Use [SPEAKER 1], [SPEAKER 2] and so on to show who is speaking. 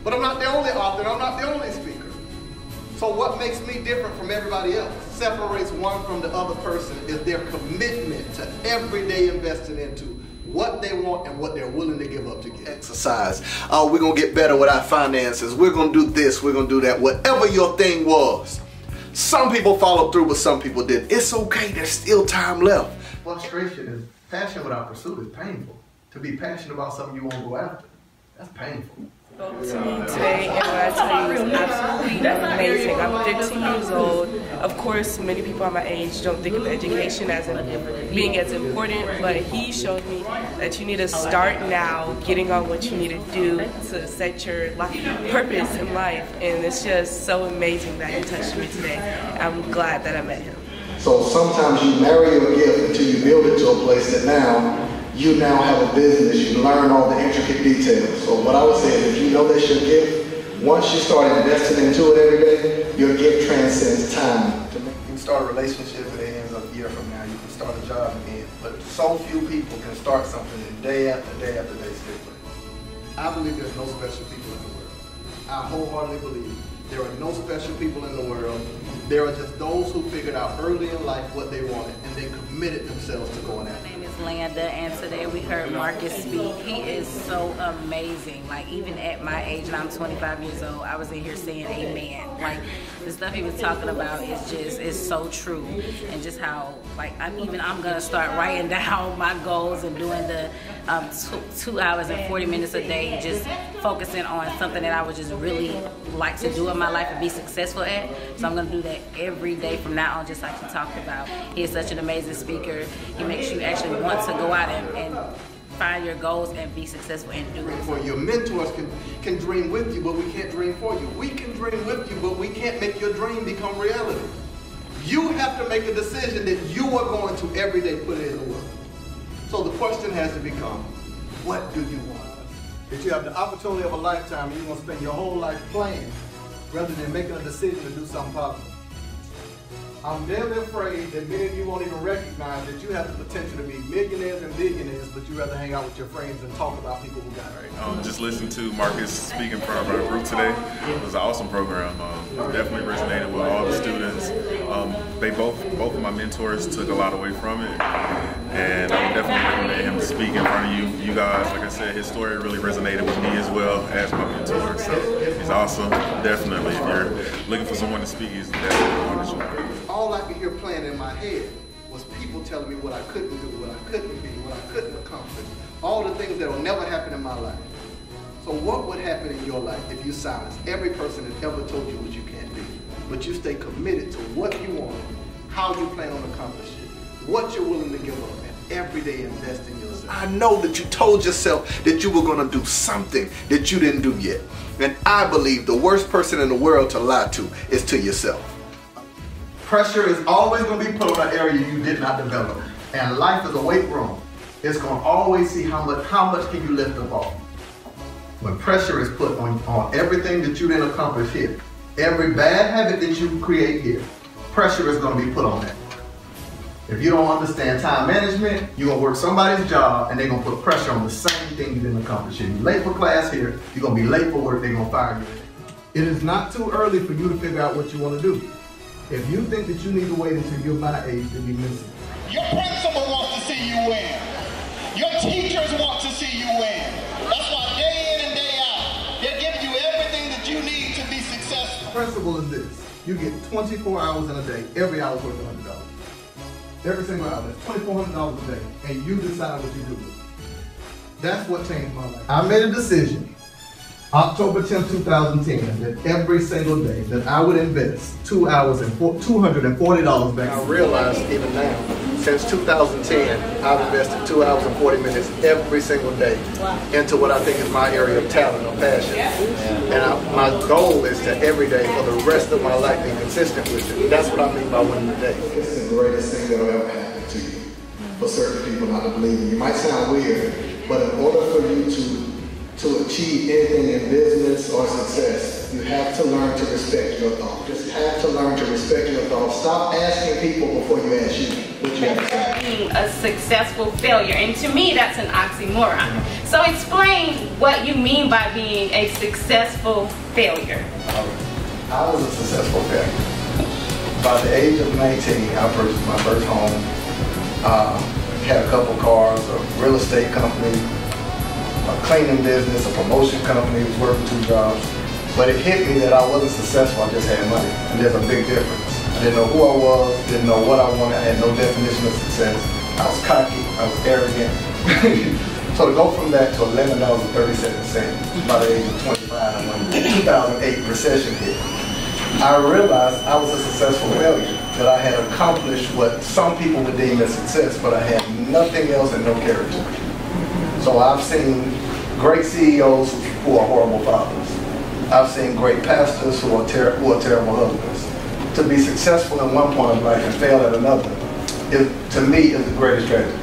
[SPEAKER 1] But I'm not the only author, and I'm not the only speaker. So what makes me different from everybody else, separates one from the other person, is their commitment to every day investing into what they want and what they're willing to give up to get. Exercise. We're going to get better with our finances. We're going to do this. We're going to do that. Whatever your thing was. Some people followed through, but some people didn't. It's okay. There's still time left. Frustration is passion without pursuit is painful. To be passionate about something you won't go after, that's painful.
[SPEAKER 2] Spoke to me today, and what I tell you is absolutely amazing. I'm 15 years old. Of course, many people my age don't think of education as being as important, but he showed me that you need to start now, getting on what you need to do to set your purpose in life. And it's just so amazing that he touched me today. I'm glad that I met him.
[SPEAKER 1] So sometimes you marry your gift until you build it to a place that you now have a business, you learn all the intricate details. So what I would say is if you know that's your gift, once you start investing into it every day, your gift transcends time. You can start a relationship that ends a year from now, you can start a job again, but so few people can start something and day after day after day stick with it. I believe there's no special people in the world. I wholeheartedly believe there are no special people in the world. There are just those who figured out early in life what they wanted and they committed themselves to going after it.
[SPEAKER 3] Landa, and today we heard Marcus speak. He is so amazing. Like, even at my age, and I'm 25 years old, I was in here saying amen. Like, the stuff he was talking about is so true, and just how, like, I'm gonna start writing down my goals and doing the 2 hours and 40 minutes a day, just focusing on something that I would just really like to do in my life and be successful at. So I'm gonna do that every day from now on, just like he talked about. He is such an amazing speaker. He makes you actually want to go out and find your goals and be successful and do it.
[SPEAKER 1] For your mentors can dream with you, but we can't dream for you. We can dream with you, but we can't make your dream become reality. You have to make a decision that you are going to every day put it in the work. So the question has to become, what do you want? That you have the opportunity of a lifetime and you're going to spend your whole life playing rather than making a decision to do something positive. I'm deadly afraid that many of you won't even recognize that you have the potential to be millionaires and billionaires, but you rather hang out with your friends and talk about people who got it.
[SPEAKER 4] Just listen to Marcus speak in front of our group today. It was an awesome program. Definitely resonated with all the students. They both of my mentors took a lot away from it, and I would definitely recommend him to speak in front of you guys. Like I said, his story really resonated with me as well as my mentor. So he's awesome. Definitely, if you're looking for someone to speak, he's definitely one that you.
[SPEAKER 1] All I could hear playing in my head was people telling me what I couldn't do, what I couldn't be, what I couldn't accomplish, all the things that will never happen in my life. So what would happen in your life if you silence every person that ever told you what you can't do, but you stay committed to what you want, how you plan on accomplishing it, what you're willing to give up, and every day invest in yourself? I know that you told yourself that you were going to do something that you didn't do yet. And I believe the worst person in the world to lie to is to yourself. Pressure is always going to be put on an area you did not develop. And life is a weight room. It's going to always see how much can you lift up off. When pressure is put on everything that you didn't accomplish here, every bad habit that you create here, pressure is going to be put on that. If you don't understand time management, you're going to work somebody's job and they're going to put pressure on the same thing you didn't accomplish. If you're late for class here, you're going to be late for work, they're going to fire you. It is not too early for you to figure out what you want to do. If you think that you need to wait until you're my age, then you're missing.
[SPEAKER 5] Your principal wants to see you win. Your teachers want to see you win. That's why day in and day out, they're giving you everything that you need to be successful.
[SPEAKER 1] The principle is this. You get 24 hours in a day. Every hour is worth $100. Every single hour. That's $2,400 a day. And you decide what you do with it. That's what changed my life. I made a decision October 10, 2010, that every single day that I would invest 2 hours and $240 back. I realized even now, since 2010, I've invested 2 hours and 40 minutes every single day into what I think is my area of talent or passion. And my goal is to every day for the rest of my life be consistent with it. That's what I mean by winning the day. This is the greatest thing that will ever happen to you. For certain people not to believe it. You might sound weird, but in order for you to to achieve anything in business or success, you have to learn to respect your thoughts. Just have to learn to respect your thoughts. Stop asking people before you ask you what you have to say.
[SPEAKER 6] Being a successful failure, and to me that's an oxymoron. So explain what you mean by being a successful failure.
[SPEAKER 1] I was a successful failure. By the age of 19, I purchased my first home, had a couple cars, a real estate company, a cleaning business, a promotion company, was working 2 jobs. But it hit me that I wasn't successful, I just had money. And there's a big difference. I didn't know who I was, didn't know what I wanted, I had no definition of success. I was cocky, I was arrogant. So to go from that to $11.37 by the age of 25, when the 2008 recession hit, I realized I was a successful failure, that I had accomplished what some people would deem as success, but I had nothing else and no character. So I've seen great CEOs who are horrible fathers. I've seen great pastors who are terrible husbands. To be successful in one point of life and fail at another, to me, is the greatest tragedy.